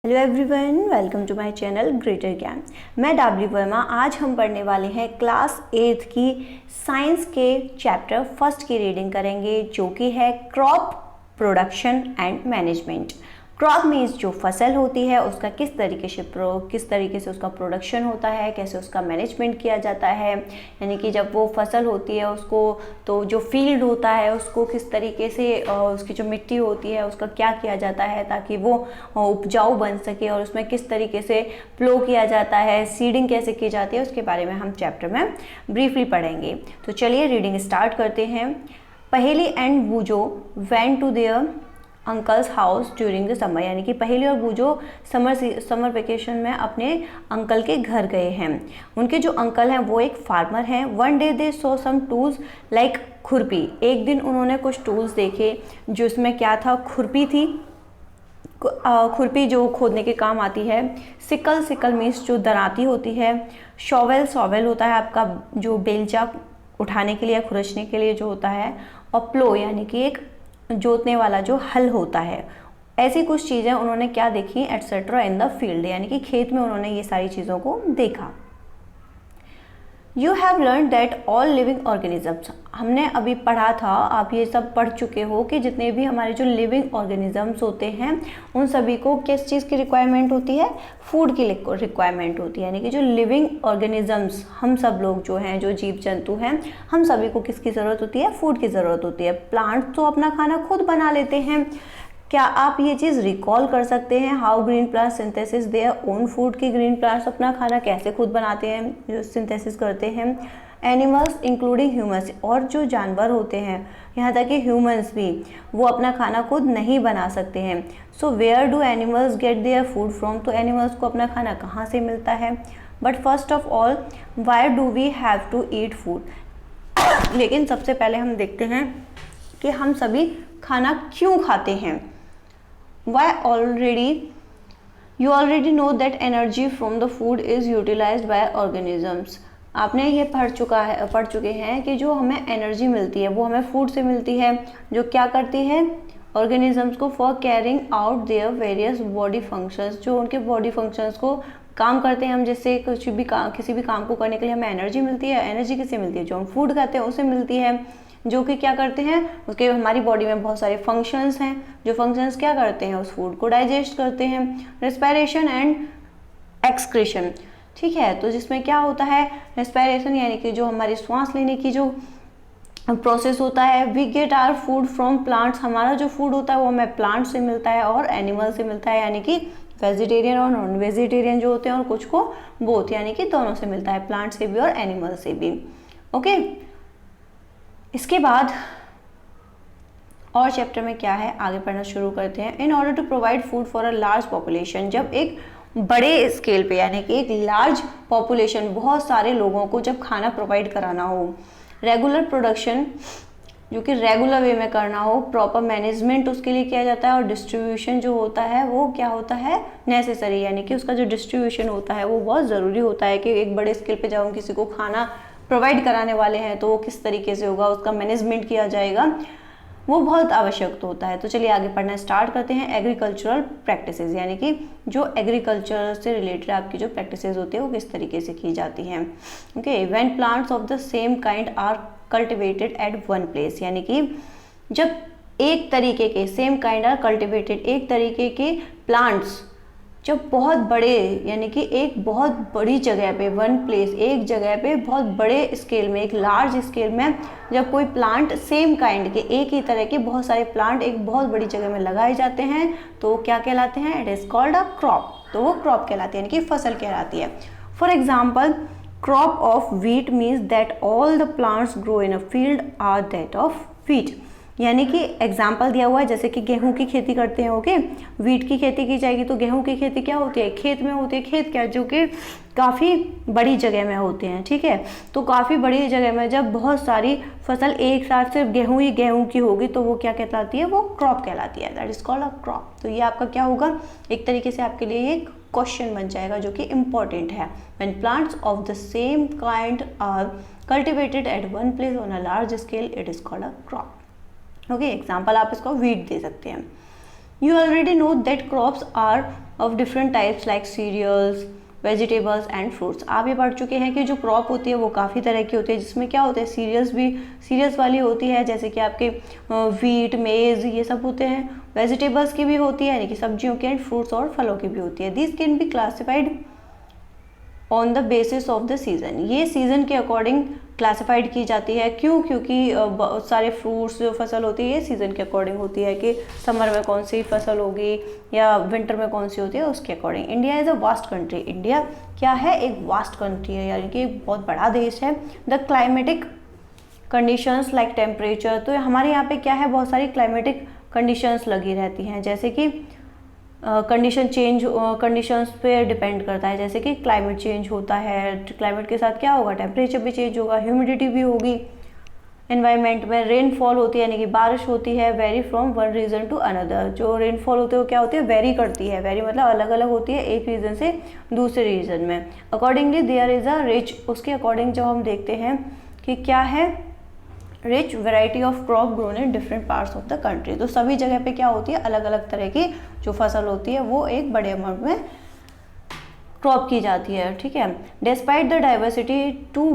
Hello everyone, welcome to my channel greater Gyan. मैं W Verma. आज हम पढ़ने वाले हैं क्लास 8 की साइंस के चैप्टर फर्स्ट की रीडिंग करेंगे, जो कि है crop production and management. Crop means जो फसल होती है उसका किस तरीके से उसका प्रोडक्शन होता है, कैसे उसका मैनेजमेंट किया जाता है। यानी कि जब वो फसल होती है उसको, तो जो फील्ड होता है उसको किस तरीके से उसकी जो मिट्टी होती है उसका क्या किया जाता है ताकि वो उपजाऊ बन सके, और उसमें किस तरीके से प्लो किया जाता है, सीडिंग कैसे की जाती है, उसके बारे में हम चैप्टर में ब्रीफली पढ़ेंगे। तो चलिए रीडिंग स्टार्ट करते हैं। Paheli and Boojho went to their uncle's house during the summer. यानी कि पहेली और बूजो समर वेकेशन में अपने अंकल के घर गए हैं। उनके जो अंकल हैं वो एक फार्मर हैं। One day they saw some tools like khurpi. एक दिन उन्होंने कुछ टूल्स देखे जिसमें क्या था, खुरपी थी। खुरपी जो खोदने के काम आती है। सिकल मीन्स जो दराती होती है। शॉवेल होता है आपका जो बेलचा उठाने के लिए, खुरचने के लिए जो होता है। और प्लो यानी कि एक जोतने वाला जो हल होता है। ऐसी कुछ चीज़ें उन्होंने क्या देखी, एटसेट्रा इन द फील्ड, यानी कि खेत में उन्होंने ये सारी चीज़ों को देखा। You have learn that all living organisms. हमने अभी पढ़ा था, आप ये सब पढ़ चुके हो कि जितने भी हमारे जो लिविंग ऑर्गेनिजम्स होते हैं उन सभी को किस चीज़ की रिक्वायरमेंट होती है, फूड की रिक्वायरमेंट होती है। यानी कि जो लिविंग ऑर्गेनिजम्स, हम सब लोग जो हैं, जो जीव जंतु हैं, हम सभी को किसकी ज़रूरत होती है, फूड की ज़रूरत होती है। प्लांट्स तो अपना खाना खुद बना लेते हैं। क्या आप ये चीज़ रिकॉल कर सकते हैं, how green plants synthesis their own food, की ग्रीन प्लांट्स अपना खाना कैसे खुद बनाते हैं, जो सिंथेसिस करते हैं। एनिमल्स इंक्लूडिंग ह्यूमंस, और जो जानवर होते हैं यहाँ तक कि ह्यूमंस भी, वो अपना खाना खुद नहीं बना सकते हैं। So where do animals get their food from. तो एनिमल्स को अपना खाना कहाँ से मिलता है। But first of all, why do we have to eat food. लेकिन सबसे पहले हम देखते हैं कि हम सभी खाना क्यों खाते हैं। Why you already know that energy from the food is utilized by organisms। आपने ये पढ़ चुके हैं कि जो हमें एनर्जी मिलती है वो हमें फूड से मिलती है, जो क्या करती है, ऑर्गेनिजम्स को, for carrying out their various body functions, जो उनके बॉडी फंक्शंस को काम करते हैं हम, जिससे किसी भी काम को करने के लिए हमें एनर्जी मिलती है। एनर्जी किससे मिलती है, जो हम फूड खाते हैं उससे मिलती है, जो कि क्या करते हैं, उसके हमारी बॉडी में बहुत सारे फंक्शंस हैं, जो फंक्शंस क्या करते हैं, उस फूड को डाइजेस्ट करते हैं। रेस्पिरेशन एंड एक्सक्रीशन, ठीक है। तो जिसमें क्या होता है, रेस्पिरेशन यानी कि जो हमारी सांस लेने की जो प्रोसेस होता है। We get our food from plants, हमारा जो फूड होता है वो हमें प्लांट से मिलता है और एनिमल से मिलता है, यानी कि वेजिटेरियन और नॉन वेजिटेरियन जो होते हैं, और कुछ को बोथ, यानी कि दोनों से मिलता है, प्लांट से भी और एनिमल से भी। ओके, इसके बाद और चैप्टर में क्या है, आगे पढ़ना शुरू करते हैं। In order to provide food for a large population, जब एक बड़े स्केल पे यानी कि एक लार्ज पॉपुलेशन, बहुत सारे लोगों को जब खाना प्रोवाइड कराना हो, रेगुलर प्रोडक्शन जो कि रेगुलर वे में करना हो, प्रॉपर मैनेजमेंट उसके लिए किया जाता है, और डिस्ट्रीब्यूशन जो होता है वो क्या होता है, नेसेसरी, यानी कि उसका जो डिस्ट्रीब्यूशन होता है वो बहुत ज़रूरी होता है। कि एक बड़े स्केल पे जब हम किसी को खाना प्रोवाइड कराने वाले हैं तो वो किस तरीके से होगा, उसका मैनेजमेंट किया जाएगा, वो बहुत आवश्यक तो होता है। तो चलिए आगे पढ़ना स्टार्ट करते हैं। एग्रीकल्चरल प्रैक्टिसेस, यानी कि जो एग्रीकल्चर से रिलेटेड आपकी जो प्रैक्टिसेस होती है वो किस तरीके से की जाती हैं। Okay, when plants of the same kind are cultivated at one place, यानी कि जब एक तरीके के, सेम काइंड आर कल्टिवेटेड, एक तरीके के प्लांट्स जब बहुत बड़े, यानी कि एक बहुत बड़ी जगह पे, वन प्लेस, एक जगह पे बहुत बड़े स्केल में, एक लार्ज स्केल में जब कोई प्लांट सेम काइंड के, एक ही तरह के बहुत सारे प्लांट एक बहुत बड़ी जगह में लगाए जाते हैं, तो वो क्या कहलाते हैं, it is called a crop. तो वो क्रॉप कहलाती है, यानी कि फसल कहलाती है। For example, crop of wheat means that all the plants grow in a field are that of wheat. यानी कि एग्जाम्पल दिया हुआ है, जैसे कि गेहूं की खेती करते हैं, ओके, व्हीट की खेती की जाएगी, तो गेहूं की खेती क्या होती है, खेत में होती है। खेत क्या, जो कि काफ़ी बड़ी जगह में होते हैं, ठीक है। तो काफ़ी बड़ी जगह में जब बहुत सारी फसल एक साथ सिर्फ गेहूं की होगी तो वो क्या कहलाती है, वो क्रॉप कहलाती है, that is called a crop. तो ये आपका क्या होगा, एक तरीके से आपके लिए एक क्वेश्चन बन जाएगा जो कि इम्पॉर्टेंट है। When plants of the same kind are cultivated at one place on a large scale, it is called a crop. Okay, example आप इसको व्हीट दे सकते हैं। You already know that crops are of different types like cereals, vegetables and fruits. आप ये पढ़ चुके हैं कि जो क्रॉप होती है वो काफ़ी तरह की होती है, जिसमें क्या होता है सीरियल्स वाली होती है, जैसे कि आपके वीट, मेज़, ये सब होते हैं। वेजिटेबल्स की भी होती है यानी कि सब्जियों की, एंड फ्रूट्स और फलों की भी होती है। This can be classified on the basis of the season. ये सीज़न के अकॉर्डिंग क्लासिफाइड की जाती है। क्यों? क्योंकि बहुत सारे फ्रूट्स जो फसल होती है ये सीज़न के अकॉर्डिंग होती है कि समर में कौन सी फसल होगी या विंटर में कौन सी होती है, उसके according. India is a vast country. India क्या है? एक वास्ट कंट्री है, यानी कि एक बहुत बड़ा देश है। The climatic conditions like temperature, तो हमारे यहाँ पे क्या है, बहुत सारी क्लाइमेटिक कंडीशंस लगी रहती हैं, जैसे कि कंडीशंस पे डिपेंड करता है, जैसे कि क्लाइमेट चेंज होता है, क्लाइमेट के साथ क्या होगा, टेम्परेचर भी चेंज होगा, ह्यूमिडिटी भी होगी। एनवायरनमेंट में रेनफॉल होती है यानी कि बारिश होती है, vary from one region to another. जो रेनफॉल होती है वो क्या होती है, वेरी करती है। वेरी मतलब अलग अलग होती है एक रीजन से दूसरे रीजन में। Accordingly there is a rich, उसके अकॉर्डिंग जब हम देखते हैं कि क्या है, rich variety of crop grown in different parts of the country. तो सभी जगह पे क्या होती है, अलग अलग तरह की जो फसल होती है वो एक बड़े अमाउंट में क्रॉप की जाती है, ठीक है। Despite the diversity two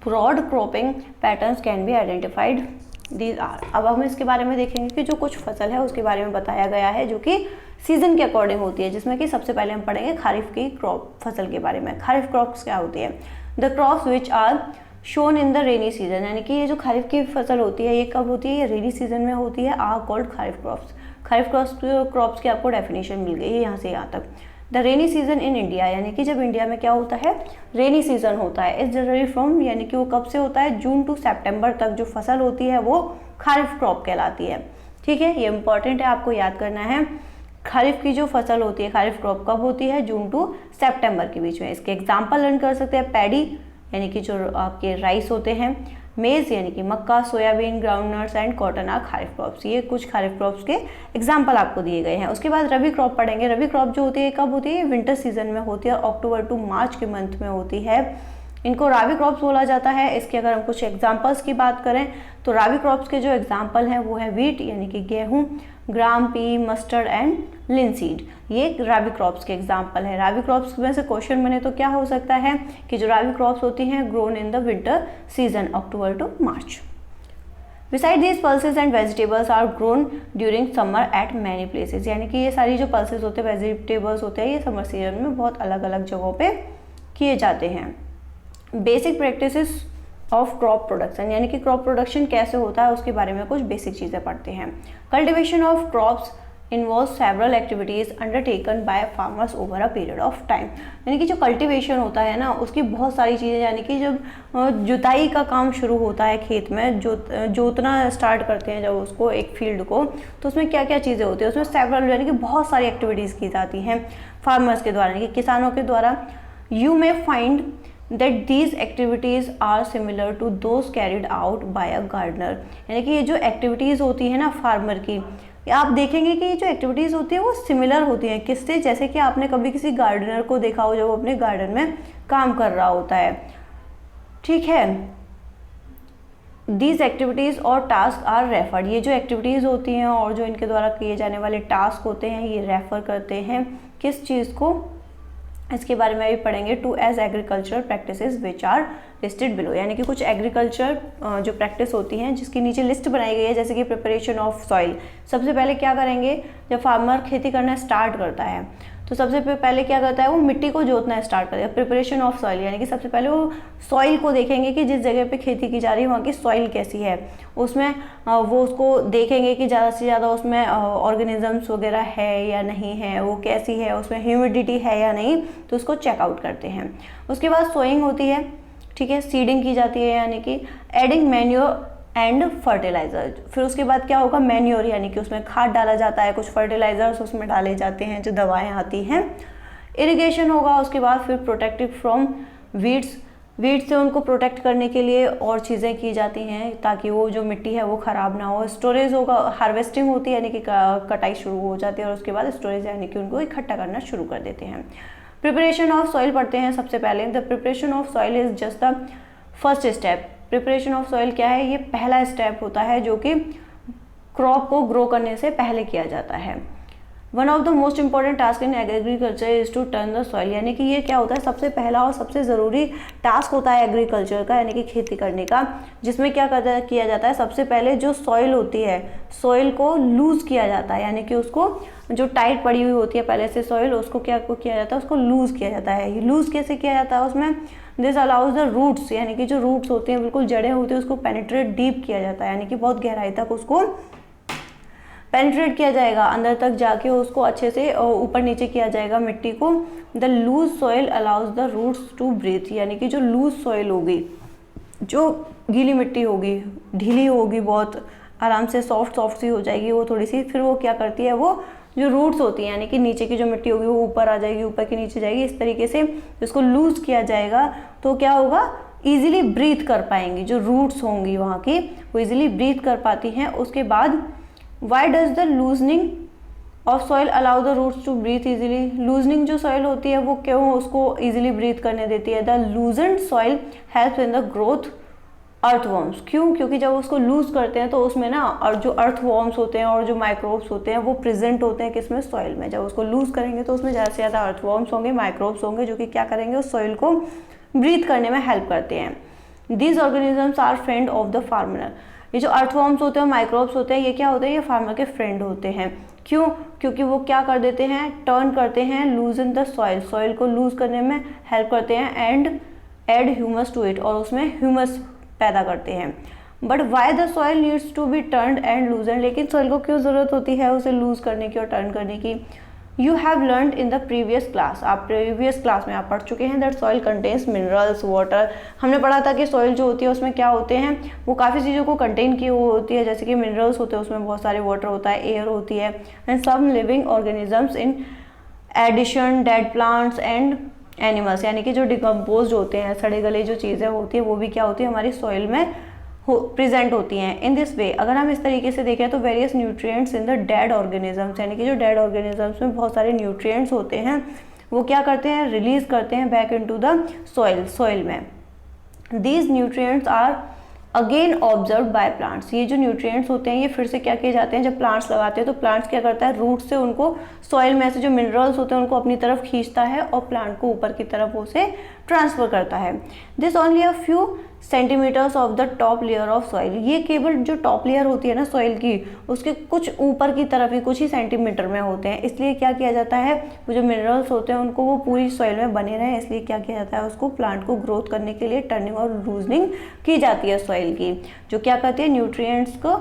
broad cropping patterns can be identified, these are. अब हम इसके बारे में देखेंगे कि जो कुछ फसल है उसके बारे में बताया गया है जो कि सीजन के अकॉर्डिंग होती है, जिसमें कि सबसे पहले हम पढ़ेंगे खरीफ की क्रॉप फसल के बारे में। खरीफ क्रॉप्स क्या होती है? The crops which are sown in the rainy season, यानी कि ये जो खरीफ की फसल होती है ये कब होती है, ये रेनी सीजन में होती है, are called kharif crops. Kharif crops की आपको डेफिनेशन मिल गई है यहाँ से यहाँ तक। The rainy season in India, यानी कि जब इंडिया में क्या होता है, रेनी सीजन होता है, इस जनवरी फ्रॉम, यानी कि वो कब से होता है, जून टू सितंबर तक जो फसल होती है वो खरीफ क्रॉप कहलाती है, ठीक है। ये इंपॉर्टेंट है, आपको याद करना है। खरीफ की जो फसल होती है, खरीफ क्रॉप कब होती है, जून टू सितंबर के बीच में। इसके एग्जाम्पल लर्न कर सकते हैं, पैडी यानी कि जो आपके राइस होते हैं, मेज़ यानी कि मक्का, soybean, groundnuts and cotton are kharif crops. ये कुछ खरीफ क्रॉप्स के एग्जाम्पल आपको दिए गए हैं। उसके बाद रबी क्रॉप पढ़ेंगे। रबी क्रॉप जो होती है कब होती है, विंटर सीजन में होती है, अक्टूबर टू मार्च के मंथ में होती है। इनको राबी क्रॉप्स बोला जाता है। इसके अगर हम कुछ एग्जाम्पल्स की बात करें तो राबी क्रॉप्स के जो एग्जाम्पल हैं वो है वीट यानी कि गेहूँ, ग्राम, पी, मस्टर्ड एंड लिनसीड। ये राबी क्रॉप्स के एग्जाम्पल है। राबी क्रॉप्स में से क्वेश्चन बने तो क्या हो सकता है कि जो राबी क्रॉप्स होती हैं grown in the winter season October to March. Beside these pulses and vegetables are grown during summer at many places, यानी कि ये सारी जो पल्सेस होते हैं, वेजिटेबल्स होते हैं, ये समर सीजन में बहुत अलग अलग जगहों पे किए जाते हैं। Basic practices of crop production, यानी कि क्रॉप प्रोडक्शन कैसे होता है उसके बारे में कुछ बेसिक चीज़ें पढ़ते हैं। Cultivation of crops involve several activities undertaken by farmers over a period of time, यानी कि जो कल्टिवेशन होता है ना उसकी बहुत सारी चीज़ें, यानी कि जब जुताई का काम शुरू होता है खेत में, जोतना स्टार्ट करते हैं जब उसको एक फील्ड को, तो उसमें क्या क्या चीज़ें होती है, उसमें सेवरल यानी कि बहुत सारी एक्टिविटीज़ की जाती हैं फार्मर्स के द्वारा, यानी कि किसानों के द्वारा। You may find that these activities are similar to those carried out by a gardener, यानी कि ये जो एक्टिविटीज़ होती है ना फार्मर की, आप देखेंगे कि ये जो एक्टिविटीज़ होती है वो सिमिलर होती हैं किससे, जैसे कि आपने कभी किसी गार्डनर को देखा हो जब वो अपने गार्डन में काम कर रहा होता है, ठीक है। दीज एक्टिविटीज़ और टास्क आर रेफर्ड, ये जो एक्टिविटीज़ होती हैं और जो इनके द्वारा किए जाने वाले टास्क होते हैं ये रेफर करते हैं किस चीज़ को, इसके बारे में भी पढ़ेंगे। To as agriculture practices which are listed below, यानी कि कुछ एग्रीकल्चर जो प्रैक्टिस होती हैं जिसके नीचे लिस्ट बनाई गई है, जैसे कि प्रिपरेशन ऑफ सॉइल। सबसे पहले क्या करेंगे, जब फार्मर खेती करना स्टार्ट करता है तो सबसे पहले क्या करता है, वो मिट्टी को जोतना स्टार्ट करेगा। प्रिपरेशन ऑफ सॉइल यानी कि सबसे पहले वो सॉइल को देखेंगे कि जिस जगह पे खेती की जा रही है वहाँ की सॉइल कैसी है, उसमें वो उसको देखेंगे कि ज़्यादा से ज़्यादा उसमें ऑर्गेनिजम्स वगैरह है या नहीं है, वो कैसी है, उसमें ह्यूमिडिटी है या नहीं, तो उसको चेकआउट करते हैं। उसके बाद सोइंग होती है, ठीक है, सीडिंग की जाती है, यानी कि एडिंग मैन्योर एंड फर्टिलाइज़र। फिर उसके बाद क्या होगा, मैन्योर यानी कि उसमें खाद डाला जाता है, कुछ फर्टिलाइजर्स उसमें डाले जाते हैं, जो दवाएं आती हैं। इरिगेशन होगा, उसके बाद फिर प्रोटेक्टिव फ्रॉम वीड्स से उनको प्रोटेक्ट करने के लिए और चीज़ें की जाती हैं ताकि वो जो मिट्टी है वो ख़राब ना हो। स्टोरेज होगा, हार्वेस्टिंग होती है यानी कि कटाई शुरू हो जाती है, और उसके बाद स्टोरेज यानी कि उनको इकट्ठा करना शुरू कर देते हैं। प्रिपरेशन ऑफ सॉइल पढ़ते हैं सबसे पहले। The preparation of soil is just the first step. Preparation of soil क्या है, ये पहला स्टेप होता है जो कि क्रॉप को ग्रो करने से पहले किया जाता है। One of the most important task in agriculture is to turn the soil, यानी कि ये क्या होता है, सबसे पहला और सबसे ज़रूरी टास्क होता है एग्रीकल्चर का, यानी कि खेती करने का, जिसमें क्या किया जाता है, सबसे पहले जो सॉइल होती है, सॉइल को लूज़ किया जाता है, यानी कि उसको जो टाइट पड़ी हुई होती है पहले से सॉइल, उसको क्या किया जाता है, उसको लूज़ किया जाता है। ये लूज़ कैसे किया जाता है उसमें, दिस अलाउज द रूट्स, यानी कि जो रूट्स होते हैं, बिल्कुल जड़ें होती हैं, उसको पेनिट्रेट डीप किया जाता है, यानी कि बहुत गहराई तक उसको पेनिट्रेट किया जाएगा, अंदर तक जाके उसको अच्छे से ऊपर नीचे किया जाएगा मिट्टी को। The loose soil allows the roots to breathe, यानी कि जो लूज सॉइल होगी, जो गीली मिट्टी होगी, ढीली होगी, बहुत आराम से सॉफ्ट सी हो जाएगी वो थोड़ी सी, फिर वो क्या करती है, वो जो रूट्स होती हैं, यानी कि नीचे की जो मिट्टी होगी वो ऊपर आ जाएगी, ऊपर की नीचे जाएगी, इस तरीके से इसको लूज किया जाएगा, तो क्या होगा, ईजिली ब्रीथ कर पाएंगी, जो रूट्स होंगी वहाँ की वो ईजिली ब्रीथ कर पाती हैं। उसके बाद why does the loosening of soil allow the roots to breathe easily, loosening जो सॉइल होती है वो क्यों उसको ईजिली ब्रीथ करने देती है, the loosened soil helps in the growth earthworms, क्यों, क्योंकि जब उसको लूज करते हैं तो उसमें ना, और जो अर्थवॉर्म्स होते हैं और जो माइक्रोब्स होते हैं वो प्रेजेंट होते हैं किसमें, सॉइल में। जब उसको लूज करेंगे तो उसमें ज़्यादा से ज़्यादा अर्थवॉर्म्स होंगे, माइक्रोब्स होंगे, जो कि क्या करेंगे, उस सॉइल को ब्रीथ करने में हेल्प करते हैं। These organisms are friend of the farmer, ये जो अर्थवॉर्म्स होते हैं, माइक्रोब्स होते हैं, ये क्या होते हैं, ये फार्मर के फ्रेंड होते हैं। क्यों, क्योंकि वो क्या कर देते हैं, टर्न करते हैं, loose in the soil, soil को लूज करने में हेल्प करते हैं, and add humus to it, और उसमें ह्यूमस पैदा करते हैं। But why the soil needs to be turn and loosen, लेकिन सॉइल को क्यों ज़रूरत होती है उसे लूज करने की और टर्न करने की। You have learned in the previous class, आप प्रीवियस क्लास में आप पढ़ चुके हैं, that soil contains minerals water, हमने पढ़ा था कि सॉइल जो होती है उसमें क्या होते हैं, वो काफ़ी चीज़ों को कंटेन की हुई होती है, जैसे कि मिनरल्स होते हैं, उसमें बहुत सारे वाटर होता है, एयर होती है, and some living organisms in addition, dead plants and animals, यानी कि जो डिकम्पोज होते हैं, सड़े गले जो चीज़ें होती है वो भी क्या होती है, हमारी सॉइल में प्रेजेंट होती हैं। इन दिस वे, अगर हम इस तरीके से देखें तो various nutrients in the dead organisms, यानी कि जो डेड ऑर्गेनिजम्स में बहुत सारे न्यूट्रिएंट्स होते हैं वो क्या करते हैं, रिलीज करते हैं back into the soil, soil में। These nutrients are again observe by plants, ये जो न्यूट्रिएंट्स होते हैं ये फिर से क्या किए जाते हैं, जब प्लांट्स लगाते हैं तो प्लांट्स क्या करता है, रूट से उनको सॉइल में से जो मिनरल्स होते हैं उनको अपनी तरफ खींचता है और प्लांट को ऊपर की तरफ उसे ट्रांसफर करता है। This only a few centimetres of the top layer of soil, ये केवल जो टॉप लेयर होती है ना सॉइल की, उसके कुछ ऊपर की तरफ ही कुछ ही सेंटीमीटर में होते हैं, इसलिए क्या किया जाता है, वो जो मिनरल्स होते हैं उनको वो पूरी सॉइल में बने रहें, इसलिए क्या किया जाता है, उसको प्लांट को ग्रोथ करने के लिए टर्निंग और लूजनिंग की जाती है सॉइल की, जो क्या करती है, न्यूट्रिएंट्स को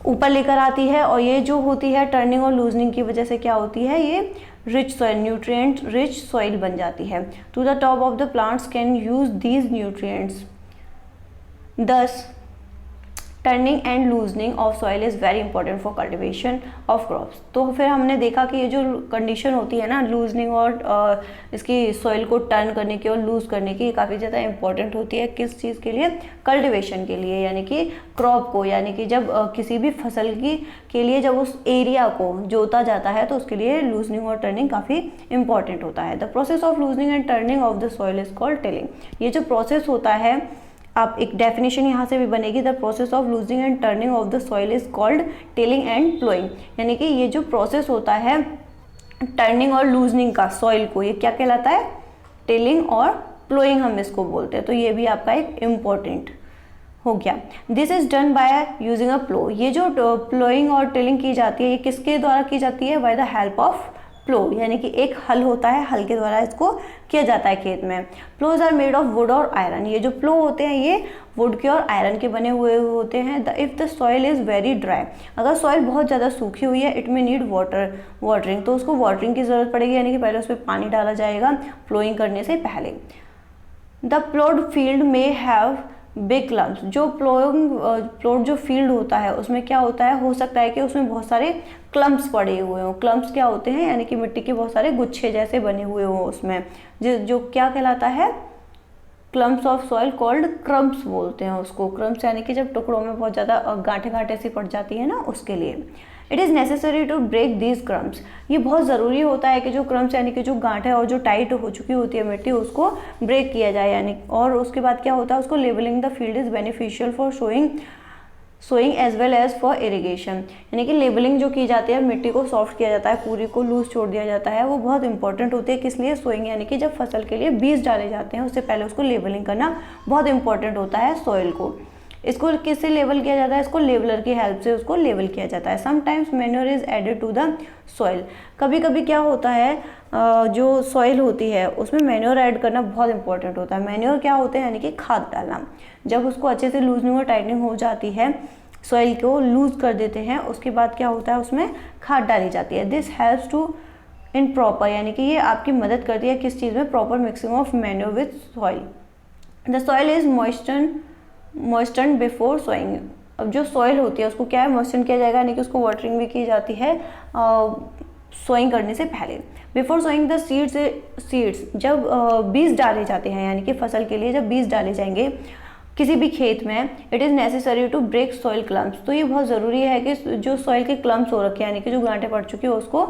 ऊपर लेकर आती है, और ये जो होती है टर्निंग और लूजनिंग की वजह से क्या होती है, ये rich soil, nutrient rich soil बन जाती है। To the top of the plants can use these nutrients, thus turning and loosening of soil is very important for cultivation of crops. तो फिर हमने देखा कि ये जो कंडीशन होती है ना लूजनिंग और इसकी सॉइल को टर्न करने की और लूज करने की, काफ़ी ज़्यादा इंपॉर्टेंट होती है, किस चीज़ के लिए, कल्टिवेशन के लिए, यानी कि क्रॉप को, यानी कि जब किसी भी फसल की के लिए जब उस एरिया को जोता जाता है तो उसके लिए लूजनिंग और टर्निंग काफ़ी इंपॉर्टेंट होता है। The process of loosening and turning of the soil is called tilling, ये जो प्रोसेस होता है, आप एक डेफिनेशन यहाँ से भी बनेगी, the process of losing and turning of the soil is called tilling and ploughing, यानी कि ये जो प्रोसेस होता है टर्निंग और लूजनिंग का सॉइल को, ये क्या कहलाता है, टिलिंग और प्लोइंग हम इसको बोलते हैं। तो ये भी आपका एक इम्पॉर्टेंट हो गया। This is done by using a plough, ये जो प्लोइंग और टिलिंग की जाती है ये किसके द्वारा की जाती है, बाय द हेल्प ऑफ प्लो, यानी कि एक हल होता है, हल के द्वारा इसको किया जाता है खेत में। प्लोज आर मेड ऑफ वुड और आयरन, ये जो प्लो होते हैं ये वुड के और आयरन के बने हुए होते हैं। If the soil is very dry, अगर सॉइल बहुत ज़्यादा सूखी हुई है, इट मे नीड वाटरिंग, तो उसको वाटरिंग की ज़रूरत पड़ेगी, यानी कि पहले उस पर पानी डाला जाएगा प्लोइंग करने से पहले। The प्लोड field may have big clumps, जो प्लॉट जो फील्ड होता है उसमें क्या होता है, हो सकता है कि उसमें बहुत सारे क्लम्प्स पड़े हुए हों। क्लम्प्स क्या होते हैं, यानी कि मिट्टी के बहुत सारे गुच्छे जैसे बने हुए हों उसमें, जो क्या कहलाता है, क्लम्प्स ऑफ सॉइल कॉल्ड क्रम्प्स बोलते हैं उसको। क्रम्प्स यानी कि जब टुकड़ों में बहुत ज़्यादा गांठे गांठे सी पड़ जाती है ना, उसके लिए। It is necessary to break these crumbs, ये बहुत ज़रूरी होता है कि जो क्रम्प्स यानी कि जो गांठें और जो टाइट हो चुकी होती है मिट्टी उसको ब्रेक किया जाए, यानी और उसके बाद क्या होता है, उसको levelling the field is beneficial for showing sowing as well as for irrigation, यानी कि लेबलिंग जो की जाती है, मिट्टी को सॉफ्ट किया जाता है, पूरी को लूज छोड़ दिया जाता है, वो बहुत इंपॉर्टेंट होती है। किस लिए? सोइंग, यानी कि जब फसल के लिए बीज डाले जाते हैं उससे पहले उसको लेबलिंग करना बहुत इंपॉर्टेंट होता है सॉइल को। इसको किससे लेवल किया जाता है? इसको लेवलर की हेल्प से उसको लेवल किया जाता है। Sometimes manure is added to the soil, कभी कभी क्या होता है जो सॉइल होती है उसमें मैन्योर ऐड करना बहुत इंपॉर्टेंट होता है। मैन्योर क्या होते हैं? यानी कि खाद डालना। जब उसको अच्छे से लूजनिंग और टाइटनिंग हो जाती है, सॉइल को लूज कर देते हैं, उसके बाद क्या होता है उसमें खाद डाली जाती है। This helps to in proper, यानी कि ये आपकी मदद करती है किस चीज़ में? Proper mixing of manure with soil. The soil is moisten before sowing. अब जो सॉइल होती है उसको क्या है? मॉइस्टन किया जाएगा, यानी कि उसको वाटरिंग भी की जाती है सोइंग करने से पहले। बिफोर सोइंग द सीड्स, जब बीज डाले जाते हैं, यानी कि फसल के लिए जब बीज डाले जाएंगे किसी भी खेत में, it is necessary to break soil clumps, तो ये बहुत ज़रूरी है कि जो सॉइल के क्लम्प्स हो रखे हैं, यानी कि जो गांठें पड़ चुकी है, उसको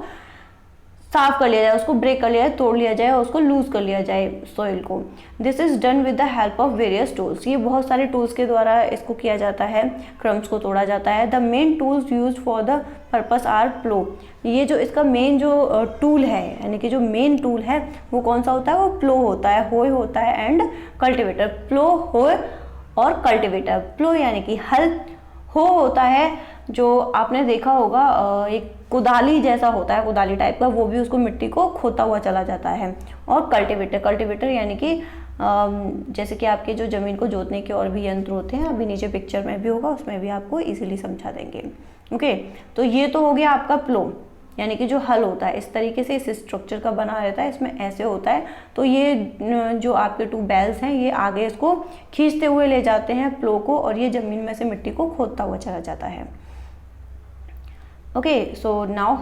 साफ कर लिया जाए, उसको ब्रेक कर लिया जाए, तोड़ लिया जाए और उसको लूज कर लिया जाए सॉइल को। This is done with the help of various tools, ये बहुत सारे टूल्स के द्वारा इसको किया जाता है, क्रम्स को तोड़ा जाता है। The main tools use for the purpose are plough, ये जो इसका मेन जो टूल है, यानी कि जो मेन टूल है वो कौन सा होता है? वो प्लो होता है, होय होता है एंड कल्टिवेटर। प्लो, होय और कल्टिवेटर। प्लो यानी कि हल, हो होता है जो आपने देखा होगा एक कुदाली जैसा होता है, कुदाली टाइप का, वो भी उसको मिट्टी को खोता हुआ चला जाता है। और कल्टिवेटर यानी कि जैसे कि आपके जो ज़मीन को जोतने के और भी यंत्र होते हैं, अभी नीचे पिक्चर में भी होगा, उसमें भी आपको इजीली समझा देंगे। ओके, तो ये तो हो गया आपका प्लो, यानी कि जो हल होता है, इस तरीके से इस स्ट्रक्चर का बना रहता है, इसमें ऐसे होता है। तो ये जो आपके 2 बैल्स हैं, ये आगे इसको खींचते हुए ले जाते हैं प्लो को, और ये ज़मीन में से मिट्टी को खोदता हुआ चला जाता है। ओके, सो नाउ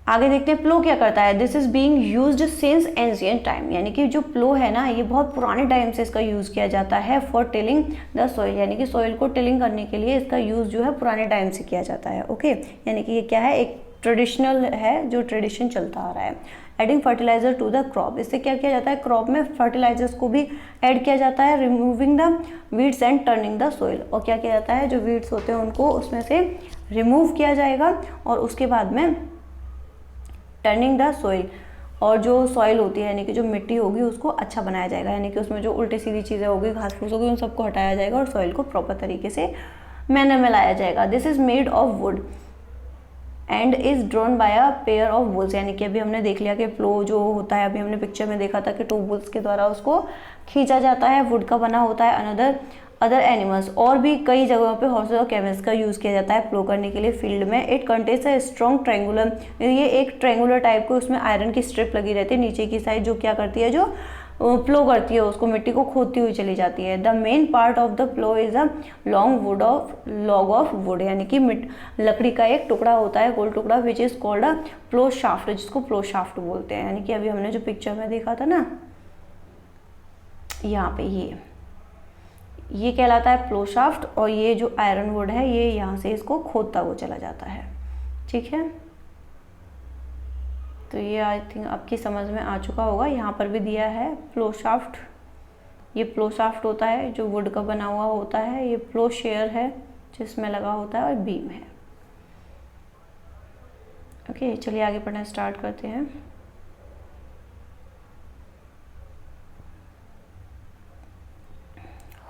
आगे देखते हैं प्लो क्या करता है। This is being used since ancient time, यानी कि जो प्लो है ना, ये बहुत पुराने टाइम से इसका यूज़ किया जाता है। फॉर टिलिंग द सॉइल, यानी कि सॉइल को टिलिंग करने के लिए इसका यूज़ जो है पुराने टाइम से किया जाता है। ओके, यानी कि ये क्या है? एक ट्रेडिशनल है, जो ट्रेडिशन चलता आ रहा है। Adding fertiliser to the crop, इससे क्या किया जाता है? क्रॉप में फर्टिलाइजर्स को भी ऐड किया जाता है। Removing the weeds and turning the soil, और क्या किया जाता है? जो वीड्स होते हैं उनको उसमें से रिमूव किया जाएगा और उसके बाद में टर्निंग द सॉइल, और जो सॉइल होती है, यानी कि जो मिट्टी होगी, उसको अच्छा बनाया जाएगा, यानी कि उसमें जो उल्टी सीधी चीज़ें होगी, घास फूस होगी, उन सबको हटाया जाएगा और सॉइल को प्रॉपर तरीके से मैनर में लाया जाएगा। This is made of wood and is drawn by a pair of bulls, यानी कि अभी हमने देख लिया कि प्लो जो होता है, अभी हमने पिक्चर में देखा था कि 2 बुल्स के द्वारा उसको खींचा जाता है, वुड का बना होता है। अदर एनिमल्स, और भी कई जगहों पे हॉर्सेस और कैमल्स का यूज़ किया जाता है प्लो करने के लिए फील्ड में। It contains a strong triangular, ये एक ट्रायंगुलर टाइप को, उसमें आयरन की स्ट्रिप लगी रहती है नीचे की साइड, जो क्या करती है? जो प्लो करती है, उसको मिट्टी को खोदती हुई चली जाती है। The main part of the plough is a log of wood, यानी कि लकड़ी का एक टुकड़ा होता है, गोल टुकड़ा, which is called a plough shaft, जिसको प्लो शाफ्ट बोलते हैं। यानी कि अभी हमने जो पिक्चर में देखा था ना, यहाँ पे ये कहलाता है प्लो शाफ्ट, और ये जो आयरन वुड है, ये यहाँ से इसको खोदता हुआ चला जाता है। ठीक है, तो ये आई थिंक आपकी समझ में आ चुका होगा। यहाँ पर भी दिया है प्लो शाफ्ट, ये प्लो शाफ्ट होता है जो वुड का बना हुआ होता है। ये प्लो शेयर है जिसमें लगा होता है, और बीम है। ओके, चलिए आगे पढ़ना स्टार्ट करते हैं।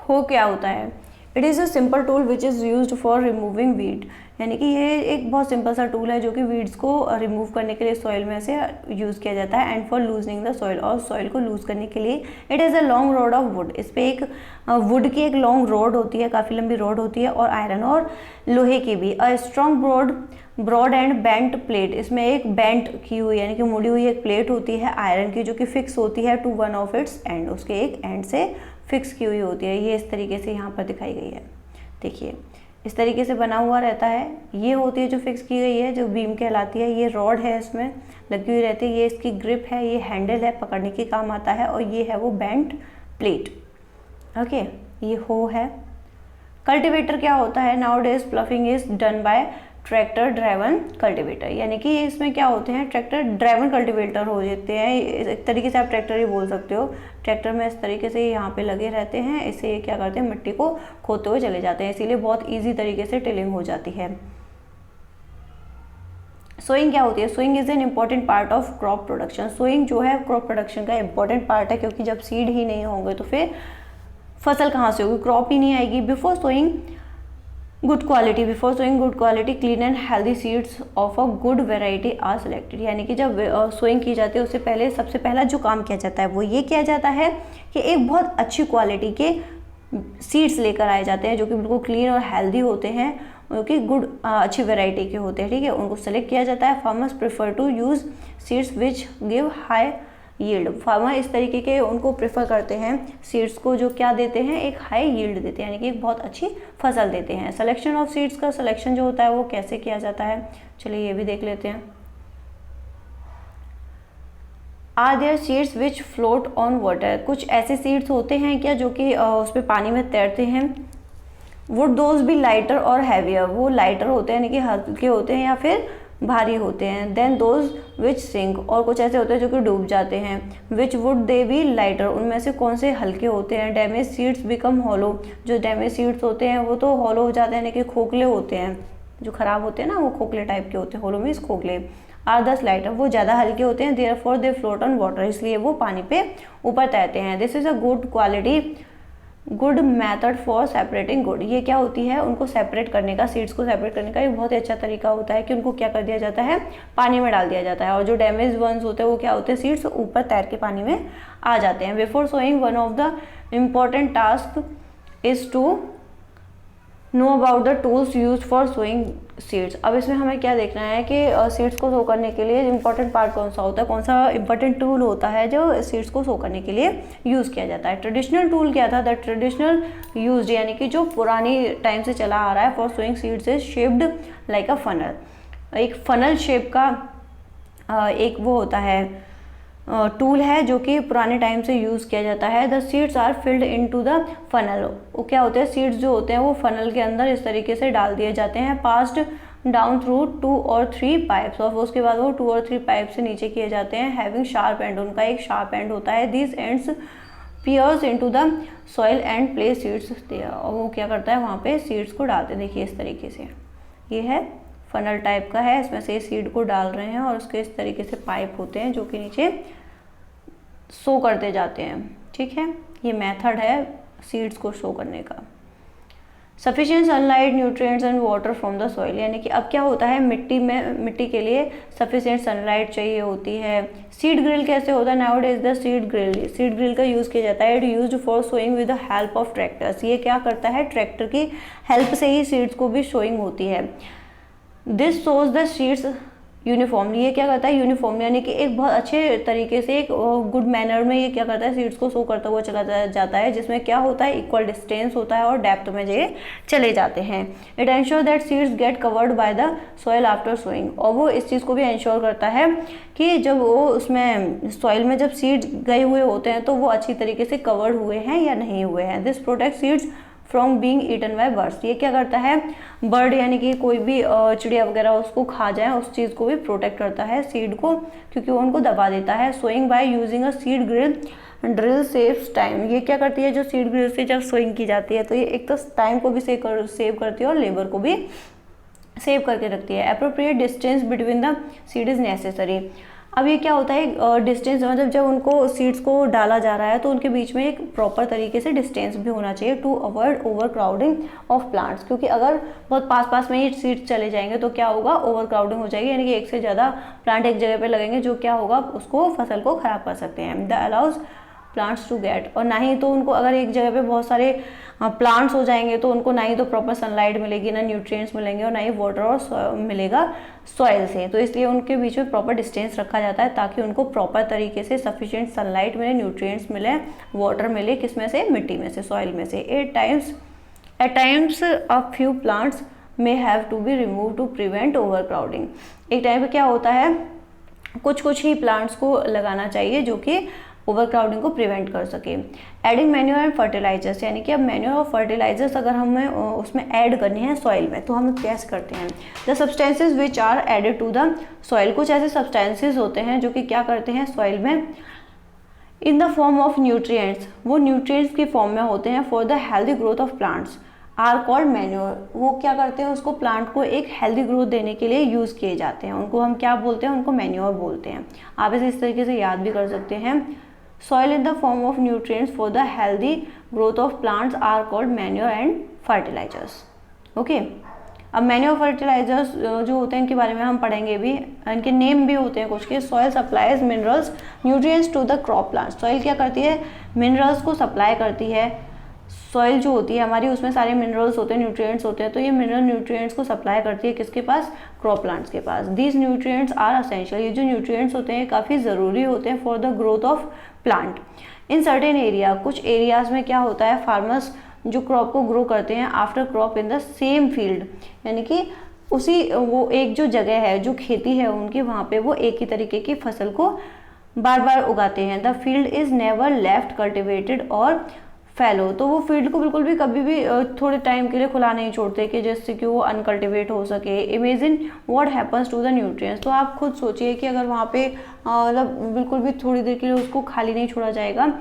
हो क्या होता है? It is a simple tool which is used for removing weed, यानी कि ये एक बहुत सिंपल सा टूल है जो कि वीड्स को रिमूव करने के लिए सॉइल में से यूज़ किया जाता है। And for loosening the soil, और सॉइल को लूज करने के लिए it is a long rod of would, इस पर एक वुड की एक लॉन्ग रॉड होती है, काफ़ी लंबी रॉड होती है, और आयरन और लोहे की भी। A strong broad and bent plate, इसमें एक बेंट की हुई यानी कि मुड़ी हुई एक प्लेट होती है आयरन की, जो कि फिक्स होती है to one of its end, उसके एक एंड से फिक्स की हुई होती है। ये इस तरीके से यहाँ पर दिखाई गई है, देखिए इस तरीके से बना हुआ रहता है। ये होती है जो फिक्स की गई है, जो बीम कहलाती है। ये रॉड है, इसमें लगी हुई रहती है, ये इसकी ग्रिप है, ये हैंडल है, पकड़ने के काम आता है, और ये है वो बेंट प्लेट। ओके, ये हो है। कल्टीवेटर क्या होता है? Now days ploughing is done bye tractor driven cultivator, यानी कि इसमें क्या होते हैं, ट्रैक्टर ड्राइवन कल्टीवेटर हो जाते हैं। एक तरीके से आप ट्रैक्टर ही बोल सकते हो। ट्रैक्टर में इस तरीके से यहाँ पे लगे रहते हैं, इससे ये क्या करते हैं, मिट्टी को खोदते हुए चले जाते हैं, इसीलिए बहुत ईजी तरीके से टिलिंग हो जाती है। सोइंग क्या होती है, sowing is an important part of crop production. Sowing जो है क्रॉप प्रोडक्शन का इम्पॉर्टेंट पार्ट है, क्योंकि जब सीड ही नहीं होंगे तो फिर फसल कहाँ से होगी, क्रॉप ही नहीं आएगी। Before sowing good quality, before sowing good quality clean and healthy seeds of a good variety are selected, यानी कि जब सोइंग की जाती है उससे पहले सबसे पहला जो काम किया जाता है वो ये किया जाता है कि एक बहुत अच्छी क्वालिटी के सीड्स लेकर आए जाते हैं जो कि बिल्कुल क्लीन और हेल्दी होते हैं, जो कि गुड अच्छी वैरायटी के होते हैं, ठीक है, उनको सेलेक्ट किया जाता है। Farmers prefer to use seeds which give high yield, farmer इस तरीके के उनको प्रेफर करते हैं सीड्स को जो क्या देते हैं, एक हाई यील्ड देते हैं, यानी कि एक बहुत अच्छी फसल देते हैं। सिलेक्शन ऑफ सीड्स का सिलेक्शन जो होता है वो कैसे किया जाता है, चलिए ये भी देख लेते हैं। Are there seeds which float on water, कुछ ऐसे सीड्स होते हैं क्या जो कि उस पर पानी में तैरते हैं। वुड दोज बी लाइटर और हैवियर, वो लाइटर होते हैं यानी कि हल्के होते हैं या फिर भारी होते हैं। देन दोज विच सिंक, और कुछ ऐसे होते हैं जो कि डूब जाते हैं। Which would they B lighter, उनमें से कौन से हल्के होते हैं। डैमेज सीड्स बिकम हॉलो, जो डैमेज सीड्स होते हैं वो तो हॉलो हो जाते हैं यानी कि खोखले होते हैं, जो खराब होते हैं ना वो खोखले टाइप के होते हैं, हॉलो मीन्स खोखले। आर दस लाइटर, वो ज़्यादा हल्के होते हैं। Therefore they float on water, इसलिए वो पानी पे ऊपर तैरते हैं। This is a good quality good method for separating good, ये क्या होती है, उनको सेपरेट करने का, सीड्स को सेपरेट करने का एक बहुत ही अच्छा तरीका होता है कि उनको क्या कर दिया जाता है, पानी में डाल दिया जाता है, और जो डैमेज वंस होते हैं वो क्या होते हैं, सीड्स ऊपर तैर के पानी में आ जाते हैं। Before sowing one of the important task is to know about the tools use for sowing seeds. अब इसमें हमें क्या देखना है कि सीड्स को सो करने के लिए इंपॉर्टेंट पार्ट कौन सा होता है, कौन सा इंपॉर्टेंट टूल होता है जो सीड्स को सो करने के लिए यूज़ किया जाता है। ट्रेडिशनल टूल क्या था, द ट्रेडिशनल यूज, यानी कि जो पुरानी टाइम से चला आ रहा है for sowing seeds is shaped like a funnel, एक फनल शेप का एक वो होता है टूल है जो कि पुराने टाइम से यूज़ किया जाता है। The seeds are filled into the funnel, वो क्या होते हैं, सीड्स जो होते हैं वो फनल के अंदर इस तरीके से डाल दिए जाते हैं। पास्ड डाउन थ्रू 2 और 3 पाइप्स, और उसके बाद वो 2 और 3 पाइप से नीचे किए जाते हैं। हैविंग शार्प एंड, उनका एक शार्प एंड होता है। This ends pierce into the soil and play seeds there, और वो क्या करता है वहाँ पे सीड्स को डालते हैं। देखिए इस तरीके से ये है फनल टाइप का है, इसमें से सीड को डाल रहे हैं और उसके इस तरीके से पाइप होते हैं जो कि नीचे सो करते जाते हैं, ठीक है, ये मेथड है सीड्स को सो करने का। Sufficient sunlight nutrients and water from the soil, यानी कि अब क्या होता है, मिट्टी के लिए सफिशिएंट सनलाइट चाहिए होती है। सीड ग्रिल कैसे होता है, now is the seed grill का यूज़ किया जाता है। It used for sowing with the help of tractors, ये क्या करता है, ट्रैक्टर की हेल्प से ही सीड्स को भी सोइंग होती है। This shows the seeds uniformly, ये क्या करता है, यूनिफॉर्म यानी कि एक बहुत अच्छे तरीके से एक गुड मैनर में ये क्या करता है, सीड्स को सो करता हुआ चला जाता है, जिसमें क्या होता है, इक्वल डिस्टेंस होता है और डेप्थ में ये चले जाते हैं। It ensure that seeds get covered by the soil after sowing, और वो इस चीज़ को भी एंश्योर करता है कि जब वो उसमें सॉइल में जब सीड्स गए हुए होते हैं तो वो अच्छी तरीके से कवर्ड हुए हैं या नहीं हुए हैं। This protect seeds from being eaten by birds, ये क्या करता है, बर्ड यानी कि कोई भी चिड़िया वगैरह उसको खा जाए उस चीज़ को भी प्रोटेक्ट करता है सीड को, क्योंकि वो उनको दबा देता है। Sowing by using a seed drill saves time, ये क्या करती है, जो सीड ग्रिल से जब सोइंग की जाती है तो ये एक तो टाइम को भी सेव करती है और लेबर को भी सेव करके रखती है। Appropriate distance between the seed is necessary, अब ये क्या होता है, डिस्टेंस मतलब जब उनको सीड्स को डाला जा रहा है तो उनके बीच में एक प्रॉपर तरीके से डिस्टेंस भी होना चाहिए to avoid over crowding of plants, क्योंकि अगर बहुत पास में ही सीड्स चले जाएंगे तो क्या होगा, ओवर क्राउडिंग हो जाएगी, यानी कि एक से ज़्यादा प्लांट एक जगह पे लगेंगे जो क्या होगा, उसको फसल को ख़राब कर सकते हैं। The allows plants to get, और ना ही तो उनको अगर एक जगह पे बहुत सारे प्लांट्स हो जाएंगे तो उनको ना ही तो प्रॉपर सनलाइट मिलेगी, ना न्यूट्रिएंट्स मिलेंगे और ना ही वाटर और मिलेगा सॉइल से, तो इसलिए उनके बीच में प्रॉपर डिस्टेंस रखा जाता है ताकि उनको प्रॉपर तरीके से सफिशिएंट सनलाइट मिले, न्यूट्रिएंट्स मिले, वाटर मिले, किसमें से, मिट्टी में से, सॉइल में से। At times a few plants may have to be remove to prevent over crowding, एक टाइम पे क्या होता है, कुछ ही प्लांट्स को लगाना चाहिए जो कि ओवरक्राउडिंग को प्रिवेंट कर सके। एडिंग मैन्योर एंड फर्टिलाइजर्स, यानी कि अब मैन्योर और फर्टिलाइजर्स अगर हमें उसमें ऐड करने हैं सॉइल में, तो हम कैसे करते हैं। The substances which are added to the soil, कुछ ऐसे सब्सटेंसेज होते हैं जो कि क्या करते हैं सॉइल में, in the form of nutrients, वो न्यूट्रिएंट्स की फॉर्म में होते हैं, for the healthy growth of plants are called manure. वो क्या करते हैं, उसको प्लांट को एक हेल्दी ग्रोथ देने के लिए यूज़ किए जाते हैं, उनको हम क्या बोलते हैं, उनको मैन्योर बोलते हैं। आप इसे इस तरीके से याद भी कर सकते हैं, soil in the form of nutrients for the healthy growth of plants are called manure and fertilisers. Okay, अब मैन्योर फर्टिलाइजर्स जो होते हैं इनके बारे में हम पढ़ेंगे भी, इनके नेम भी होते हैं कुछ के। Soil supplies minerals nutrients to the crop plants, soil क्या करती है, मिनरल्स को सप्लाई करती है। सॉइल जो होती है हमारी, उसमें सारे मिनरल्स होते हैं, न्यूट्रिएंट्स होते हैं, तो ये मिनरल न्यूट्रिएंट्स को सप्लाई करती है किसके पास, क्रॉप प्लांट्स के पास। दीज न्यूट्रिएंट्स आर असेंशियल, ये जो न्यूट्रिएंट्स होते हैं काफ़ी ज़रूरी होते हैं for the growth of plant. In certain area, कुछ एरियाज़ में क्या होता है, फार्मर्स जो क्रॉप को ग्रो करते हैं after crop in the same field, यानी कि उसी वो एक जो जगह है, जो खेती है उनकी, वहाँ पे वो एक ही तरीके की फसल को बार बार उगाते हैं। The field is never left cultivated और फैलो, तो वो फील्ड को बिल्कुल भी कभी भी थोड़े टाइम के लिए खुला नहीं छोड़ते कि जिससे कि वो अनकल्टिवेट हो सके। Imagine what happens to the nutrients, तो आप खुद सोचिए कि अगर वहाँ पे मतलब बिल्कुल भी थोड़ी देर के लिए उसको खाली नहीं छोड़ा जाएगा,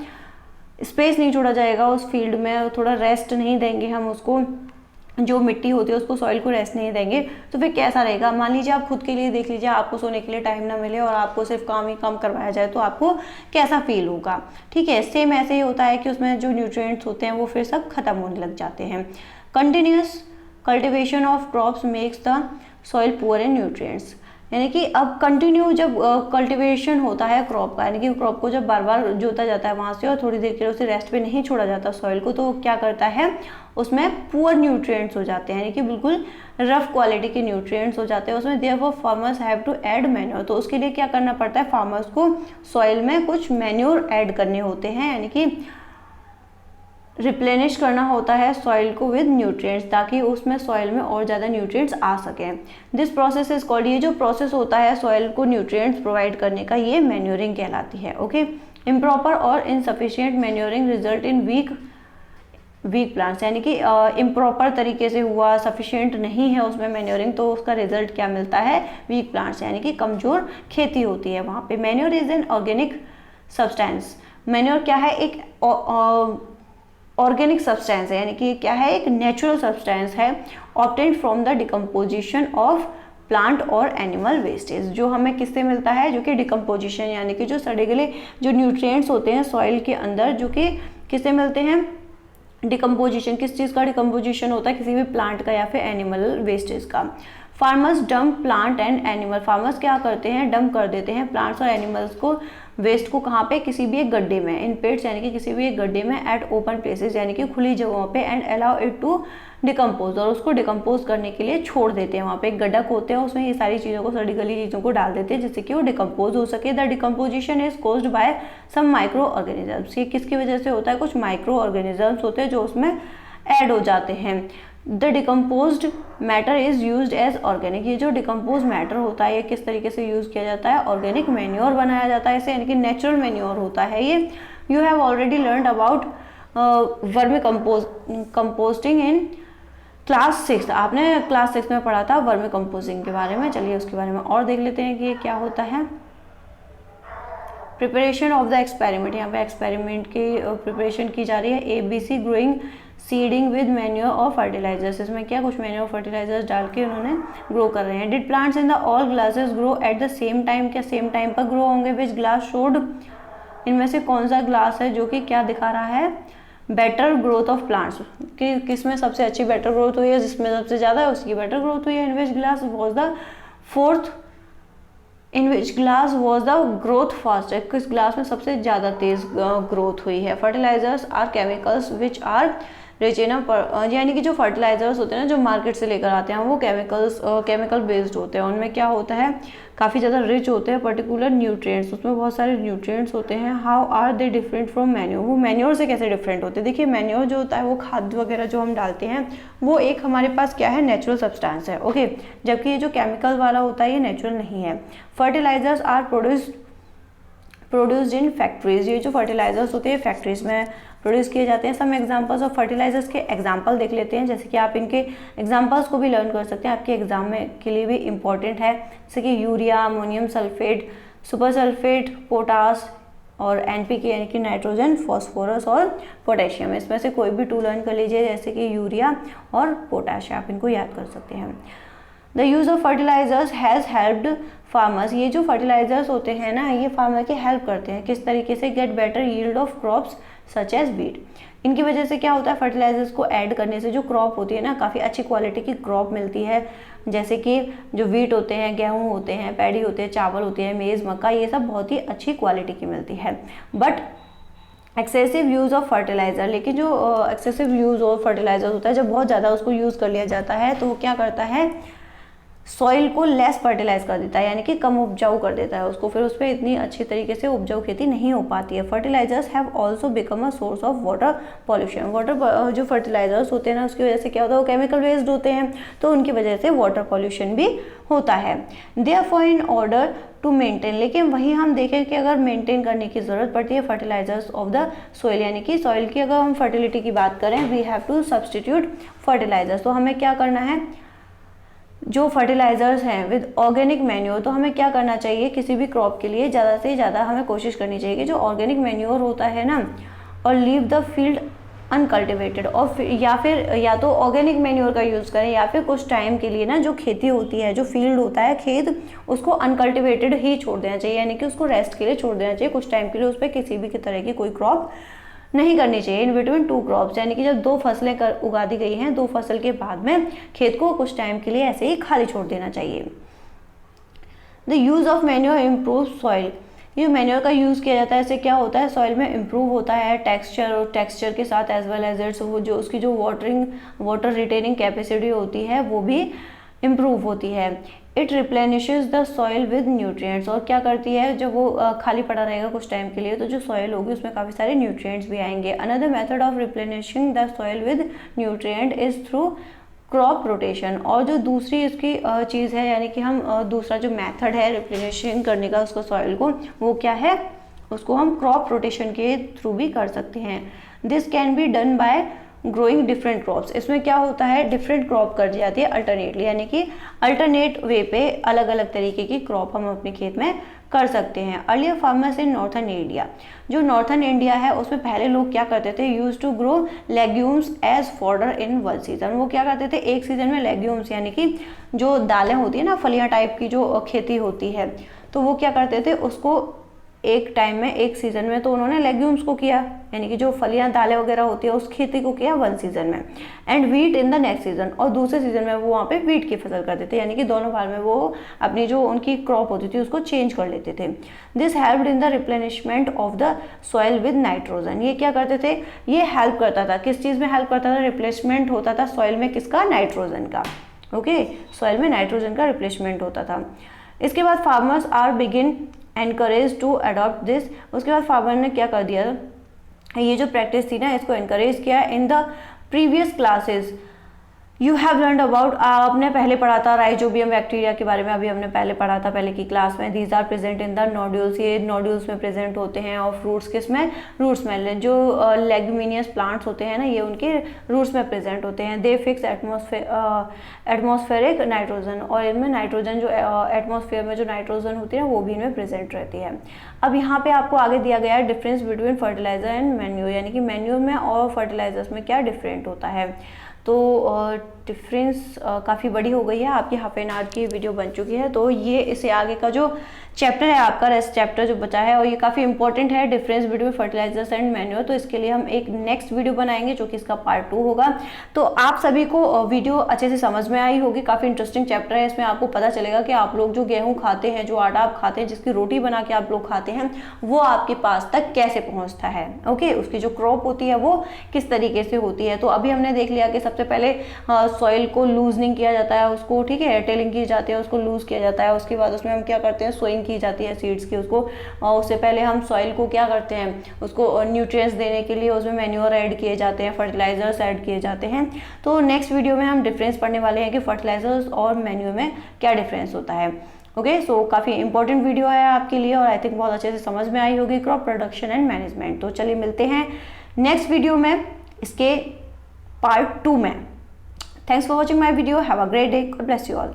स्पेस नहीं छोड़ा जाएगा उस फील्ड में, थोड़ा रेस्ट नहीं देंगे हम उसको, जो मिट्टी होती है उसको, सॉइल को रेस्ट नहीं देंगे, तो फिर कैसा रहेगा। मान लीजिए आप खुद के लिए देख लीजिए, आपको सोने के लिए टाइम ना मिले और आपको सिर्फ काम ही काम करवाया जाए, तो आपको कैसा फील होगा। ठीक है, सेम ऐसे ही होता है कि उसमें जो न्यूट्रिएंट्स होते हैं वो फिर सब खत्म होने लग जाते हैं। Continuous cultivation of crops makes the soil poor in nutrients, यानी कि अब कंटिन्यू जब कल्टीवेशन होता है क्रॉप का, यानी कि क्रॉप को जब बार बार जोता जाता है वहाँ से और थोड़ी देर के लिए उसे रेस्ट पे नहीं छोड़ा जाता सॉइल को, तो क्या करता है उसमें पुअर न्यूट्रिएंट्स हो जाते हैं, यानी कि बिल्कुल रफ क्वालिटी के न्यूट्रिएंट्स हो जाते हैं उसमें। Therefore farmers have to add manure, तो उसके लिए क्या करना पड़ता है, फार्मर्स को सॉइल में कुछ मैन्योर ऐड करने होते हैं, यानी कि रिप्लेनिश करना होता है सॉइल को विद न्यूट्रिएंट्स, ताकि उसमें सॉइल में और ज़्यादा न्यूट्रिएंट्स आ सकें। दिस प्रोसेस इज कॉल्ड, ये जो प्रोसेस होता है सॉइल को न्यूट्रिएंट्स प्रोवाइड करने का, ये मैन्योरिंग कहलाती है। ओके, इम्प्रॉपर और insufficient manuring result in weak plants, यानी कि इम्प्रॉपर तरीके से हुआ, सफिशिएंट नहीं है उसमें मैन्योरिंग, तो उसका रिजल्ट क्या मिलता है, वीक प्लांट्स, यानी कि कमज़ोर खेती होती है वहाँ पे। Manure is an organic substance, manure क्या है, एक ऑर्गेनिक सब्सटेंस है, यानी कि क्या है, एक नेचुरल सब्सटेंस है, obtained from the decomposition of plant और एनिमल वेस्टेज, जो हमें किससे मिलता है, जो कि डिकम्पोजिशन, यानी कि जो सड़े गले जो न्यूट्रिएंट्स होते हैं सॉइल के अंदर, जो कि किससे मिलते हैं, डिकम्पोजिशन, किस चीज़ का डिकम्पोजिशन होता है, किसी भी प्लांट का या फिर एनिमल वेस्टेज का। Farmers dump plant and animal, farmers क्या करते हैं, डंप कर देते हैं प्लांट्स और एनिमल्स को, वेस्ट को, कहाँ पे, किसी भी एक गड्ढे में, इन पिट्स, यानी कि किसी भी एक गड्ढे में, एट ओपन प्लेसेस, यानी कि खुली जगहों पे, and allow it to decompose, और उसको डिकम्पोज करने के लिए छोड़ देते हैं। वहाँ पे एक गड्ढा खोदते हैं, उसमें ये सारी चीज़ों को, सड़ी गली चीज़ों को डाल देते हैं जिससे कि वो डिकम्पोज हो सके। The decomposition is caused by some micro organisms, ये किसकी वजह से होता है, कुछ माइक्रो ऑर्गेनिजम्स होते हैं जो उसमें ऐड हो जाते हैं। The decomposed matter is used as organic, ये जो डिकम्पोज मैटर होता है ये किस तरीके से यूज़ किया जाता है, ऑर्गेनिक मैन्योर बनाया जाता है इसे, यानी कि नेचुरल मैन्योर होता है ये। You have already learn about vermi composting in class 6, आपने क्लास 6 में पढ़ा था वर्मी कंपोस्टिंग के बारे में। चलिए उसके बारे में और देख लेते हैं कि ये क्या होता है। प्रिपरेशन ऑफ द एक्सपेरिमेंट, यहाँ पे एक्सपेरिमेंट की प्रिपरेशन की जा रही है। ABC growing seeding with manure और फर्टिलाइजर्स, इसमें क्या कुछ मैन्योर फर्टिलाइजर्स डाल के उन्होंने ग्रो कर रहे हैं। Did plants in the all glasses grow at the same time, क्या सेम टाइम पर ग्रो होंगे। विच ग्लास शोड, इनमें से कौन सा ग्लास है जो कि क्या दिखा रहा है, बेटर ग्रोथ ऑफ प्लांट्स, कि किसमें सबसे अच्छी बेटर ग्रोथ हुई है, जिसमें सबसे ज़्यादा है उसकी बेटर ग्रोथ हुई है। In which glass was the fourth, in which glass was the growth faster, किस ग्लास में सबसे ज़्यादा तेज ग्रोथ हुई है। Fertilisers are chemicals which are rich in, यानी कि जो फर्टिलाइजर्स होते हैं ना जो मार्केट से लेकर आते हैं वो केमिकल बेस्ड होते हैं, उनमें क्या होता है, काफ़ी ज़्यादा रिच होते हैं पर्टिकुलर न्यूट्रिएंट्स, उसमें बहुत सारे न्यूट्रिएंट्स होते हैं। How are they different from manure, वो मैन्योर से कैसे डिफरेंट होते हैं। देखिए मैन्योर जो होता है वो खाद वगैरह जो हम डालते हैं वो एक हमारे पास क्या है, नेचुरल सब्सटेंस है, ओके, जबकि ये जो केमिकल वाला होता है ये नेचुरल नहीं है। Fertilisers are produced in factories. ये जो फर्टिलाइजर्स होते हैं फैक्ट्रीज में प्रोड्यूस किए जाते हैं। सम एग्जांपल्स ऑफ फर्टिलाइजर्स के एग्जांपल देख लेते हैं, जैसे कि आप इनके एग्जांपल्स को भी लर्न कर सकते हैं, आपके एग्जाम में के लिए भी इंपॉर्टेंट है, जैसे कि urea, ammonium sulphate, super sulphate, potash और एनपीके यानी कि नाइट्रोजन, फॉस्फोरस और पोटेशियम। इसमें से कोई भी 2 लर्न कर लीजिए, जैसे कि यूरिया और पोटाश, आप इनको याद कर सकते हैं। The use of fertilisers has helped farmers. ये जो फर्टिलाइजर्स होते हैं ना, ये फार्मर की हेल्प करते हैं किस तरीके से, get better yield of crops such as wheat. इनकी वजह से क्या होता है, फर्टिलाइजर्स को ऐड करने से जो क्रॉप होती है ना, काफ़ी अच्छी क्वालिटी की क्रॉप मिलती है, जैसे कि जो वीट होते हैं, गेहूं होते हैं, पैडी होते हैं, चावल होते हैं, मेज़, मक्का, ये सब बहुत ही अच्छी क्वालिटी की मिलती है। But excessive use of fertiliser, लेकिन जो एक्सेसिव यूज़ ऑफ फर्टिलाइजर होता है, जब बहुत ज़्यादा उसको यूज़ कर लिया जाता है तो वो क्या करता है, सॉइल को लेस फर्टिलाइज कर देता है, यानी कि कम उपजाऊ कर देता है उसको, फिर उस पर इतनी अच्छी तरीके से उपजाऊ खेती नहीं हो पाती है। Fertilizers have also become a source of water pollution. Water जो फर्टिलाइजर्स होते हैं ना, उसकी वजह से क्या होता है, वो केमिकल वेस्ड होते हैं, तो उनकी वजह से वाटर पॉल्यूशन भी होता है। Therefore in order to maintain, लेकिन वहीं हम देखें कि अगर मेंटेन करने की ज़रूरत पड़ती है फर्टिलाइजर्स ऑफ द सॉइल, यानी कि सॉइल की अगर हम फर्टिलिटी की बात करें, we have to substitute fertilizers. तो हमें क्या करना है, जो फर्टिलाइजर्स हैं विद ऑर्गेनिक मैन्योर, तो हमें क्या करना चाहिए, किसी भी क्रॉप के लिए ज़्यादा से ज़्यादा हमें कोशिश करनी चाहिए कि जो ऑर्गेनिक मैन्योर होता है ना, और लीव द फील्ड अनकल्टिवेटेड, और या तो ऑर्गेनिक मैन्योर का यूज़ करें, या फिर कुछ टाइम के लिए ना जो खेती होती है, जो फील्ड होता है, खेत, उसको अनकल्टिवेटेड ही छोड़ देना चाहिए, यानी कि उसको रेस्ट के लिए छोड़ देना चाहिए कुछ टाइम के लिए, उस पर किसी भी तरह की कोई क्रॉप नहीं करनी चाहिए। इन बिटवीन 2 क्रॉप्स, यानी कि जब 2 फसलें उगा दी गई हैं, 2 फसल के बाद में खेत को कुछ टाइम के लिए ऐसे ही खाली छोड़ देना चाहिए। The use of manure improve soil. ये मैन्योर का यूज़ किया जाता है, इससे क्या होता है, सॉइल में इम्प्रूव होता है टेक्सचर, और टेक्सचर के साथ एज वेल एज इट्स जो उसकी जो वाटर रिटेनिंग कैपेसिटी होती है वो भी इम्प्रूव होती है। It replenishes the soil with nutrients, और क्या करती है, जब वो खाली पड़ा रहेगा कुछ टाइम के लिए, तो जो सॉइल होगी उसमें काफ़ी सारे न्यूट्रिएंट्स भी आएंगे। Another method of replenishing the soil with nutrient is through crop rotation. और जो दूसरी इसकी चीज़ है, यानी कि हम दूसरा जो मेथड है रिप्लेनिशिंग करने का उसको सॉइल को, वो क्या है, उसको हम क्रॉप रोटेशन के थ्रू भी कर सकते हैं। This can be done by growing different crops. इसमें क्या होता है, डिफरेंट क्रॉप कर दी जाती है अल्टरनेटली, यानी कि अल्टरनेट वे पे अलग अलग तरीके की क्रॉप हम अपने खेत में कर सकते हैं। Earlier farmers in northern India, जो नॉर्थन इंडिया है उसमें पहले लोग क्या करते थे, use to grow legumes as fodder in one season. वो क्या करते थे, एक सीजन में लेग्यूम्स, यानी कि जो दालें होती है ना, फलियां टाइप की जो खेती होती है, तो वो क्या करते थे, उसको एक टाइम में, एक सीजन में, तो उन्होंने लेग्यूम्स को किया, यानी कि जो फलियां दालें वगैरह होती है उस खेती को किया 1 सीजन में, and wheat in the next season, और दूसरे सीजन में वो वहाँ पे वीट की फसल करते थे, यानी कि दोनों बार में वो अपनी जो उनकी क्रॉप होती थी उसको चेंज कर लेते थे। This helped in the replenishment of the soil with nitrogen. ये क्या करते थे, ये हेल्प करता था, किस चीज़ में हेल्प करता था, रिप्लेसमेंट होता था सॉइल में किसका, नाइट्रोजन का। ओके, सॉइल में नाइट्रोजन का रिप्लेसमेंट होता था। इसके बाद farmers are begin encourage to adopt this. उसके बाद फार्मर ने क्या कर दिया, ये जो प्रैक्टिस थी ना, इसको एनकरेज किया। In the previous classes you have learned about, आपने पहले पढ़ा था राइजोबियम बैक्टीरिया के बारे में, अभी हमने पहले पढ़ा था पहले की क्लास में। These are present in the nodules, ये नोड्यूल्स में प्रेजेंट होते हैं, और फ्रूट्स किस में, रूट्स में। जो लेग्यूमिनियस प्लांट्स होते हैं ना, ये उनके रूट्स में प्रेजेंट होते हैं। दे फिक्स एटमॉस्फेरिक नाइट्रोजन, और इनमें नाइट्रोजन जो एटमॉस्फेयर में जो नाइट्रोजन होती है वो भी इनमें प्रेजेंट रहती है। अब यहाँ पे आपको आगे दिया गया है difference between fertilizer and manure, यानी कि मैन्यूर में और फर्टिलाइजर्स में क्या डिफरेंट होता है। तो डिफरेंस काफ़ी बड़ी हो गई है, आपकी हाफ एन आवर की वीडियो बन चुकी है, तो ये इससे आगे का जो चैप्टर है आपका, रेस्ट चैप्टर जो बचा है, और ये काफ़ी इंपॉर्टेंट है, difference between fertilizers and manure. तो इसके लिए हम एक नेक्स्ट वीडियो बनाएंगे जो कि इसका पार्ट 2 होगा। तो आप सभी को वीडियो अच्छे से समझ में आई होगी, काफ़ी इंटरेस्टिंग चैप्टर है। इसमें आपको पता चलेगा कि आप लोग जो गेहूँ खाते हैं, जो आटा आप खाते हैं, जिसकी रोटी बना के आप लोग खाते हैं, वो आपके पास तक कैसे पहुँचता है। ओके, उसकी जो क्रॉप होती है वो किस तरीके से होती है। तो अभी हमने देख लिया कि सबसे पहले सॉइल को लूजनिंग किया जाता है, उसको, ठीक है, टेलिंग की जाती है, उसको लूज किया जाता है। उसके बाद उसमें हम क्या करते हैं, सोइंग की जाती है सीड्स की, उसको, और उससे पहले हम सॉइल को क्या करते हैं, उसको न्यूट्रिएंट्स देने के लिए उसमें मैन्योर ऐड किए जाते हैं, फर्टिलाइजर्स ऐड किए जाते हैं। तो नेक्स्ट वीडियो में हम डिफरेंस पढ़ने वाले हैं कि फर्टिलाइजर्स और मैन्योर में क्या डिफरेंस होता है। ओके, सो काफ़ी इंपॉर्टेंट वीडियो है आपके लिए और आई थिंक बहुत अच्छे से समझ में आई होगी क्रॉप प्रोडक्शन एंड मैनेजमेंट। तो चलिए मिलते हैं नेक्स्ट वीडियो में इसके पार्ट 2 में। Thanks for watching my video, have a great day, God bless you all.